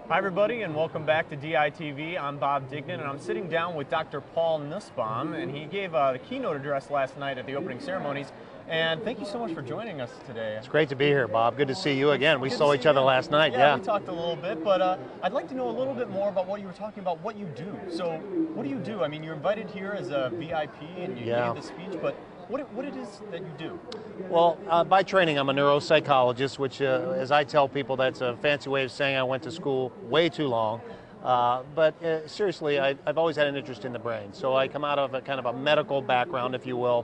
Hi everybody and welcome back to DITV. I'm Bob Dignan and I'm sitting down with Dr. Paul Nussbaum, and he gave the keynote address last night at the opening ceremonies. And thank you so much for joining us today. It's great to be here, Bob. Good to see you again. We saw each other last night. Yeah, we talked a little bit, but I'd like to know a little bit more about what you were talking about, what you do. So what do you do? I mean, you're invited here as a VIP and you gave the speech, but what it is that you do? Well, by training, I'm a neuropsychologist, which, as I tell people, that's a fancy way of saying I went to school way too long. But seriously, I've always had an interest in the brain. So I come out of a kind of a medical background, if you will,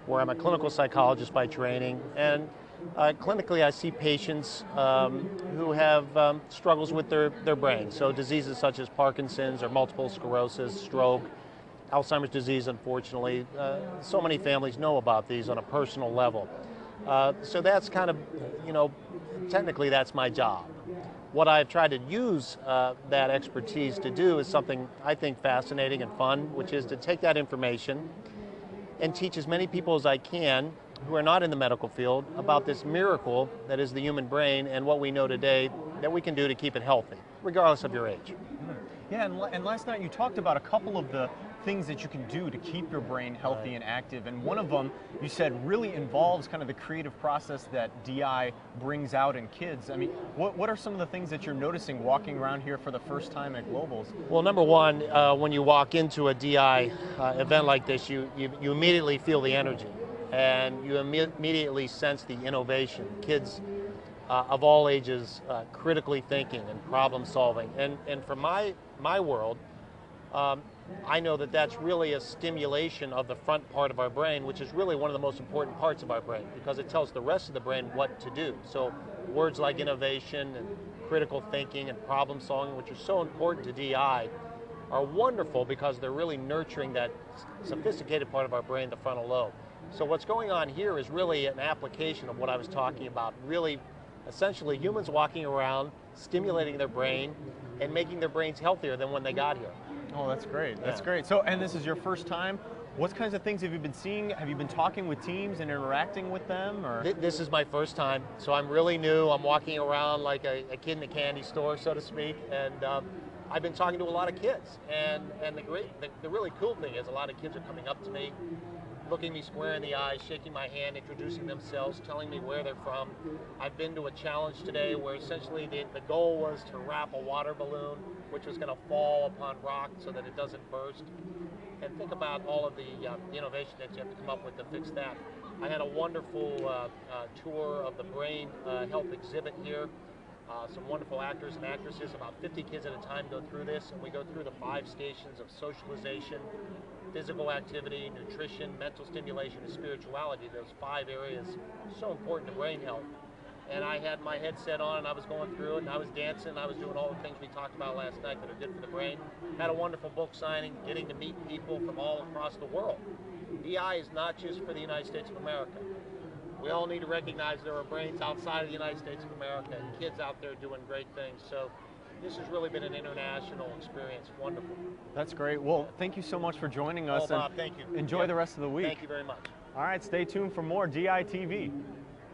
where I'm a clinical psychologist by training. And clinically, I see patients who have struggles with their brain. So diseases such as Parkinson's or multiple sclerosis, stroke, Alzheimer's disease, unfortunately. So many families know about these on a personal level. So that's kind of, technically that's my job. What I've tried to use that expertise to do is something I think fascinating and fun, which is to take that information and teach as many people as I can who are not in the medical field about this miracle that is the human brain and what we know today that we can do to keep it healthy, regardless of your age. Yeah, and last night you talked about a couple of the things that you can do to keep your brain healthy and active, and one of them you said really involves kind of the creative process that DI brings out in kids. I mean, what are some of the things that you're noticing walking around here for the first time at Globals? Well, number one, when you walk into a DI event like this, you immediately feel the energy, and you immediately sense the innovation. Kids of all ages critically thinking and problem solving, and from my world, I know that that's really a stimulation of the front part of our brain, which is really one of the most important parts of our brain because it tells the rest of the brain what to do. So words like innovation and critical thinking and problem solving, which are so important to DI, are wonderful because they're really nurturing that sophisticated part of our brain, the frontal lobe. So what's going on here is really an application of what I was talking about, really essentially humans walking around, stimulating their brain, and making their brains healthier than when they got here. Oh, that's great. That's great. So, and this is your first time. What kinds of things have you been seeing? Have you been talking with teams and interacting with them? Or This is my first time, so I'm really new. I'm walking around like a kid in a candy store, so to speak, and I've been talking to a lot of kids. And the really cool thing is a lot of kids are coming up to me, looking me square in the eyes, shaking my hand, introducing themselves, telling me where they're from. I've been to a challenge today where essentially the goal was to wrap a water balloon, which was going to fall upon rock so that it doesn't burst. And think about all of the innovation that you have to come up with to fix that. I had a wonderful tour of the brain health exhibit here. Some wonderful actors and actresses, about 50 kids at a time go through this, and we go through the 5 stations of socialization, physical activity, nutrition, mental stimulation, and spirituality. Those 5 areas so important to brain health. And I had my headset on and I was going through it and I was dancing, I was doing all the things we talked about last night that are good for the brain. Had a wonderful book signing, getting to meet people from all across the world. DI is not just for the United States of America. We all need to recognize there are brains outside of the United States of America and kids out there doing great things. So this has really been an international experience. Wonderful. That's great. Well, thank you so much for joining us. Bob, thank you. Enjoy the rest of the week. Thank you very much. All right, stay tuned for more DITV.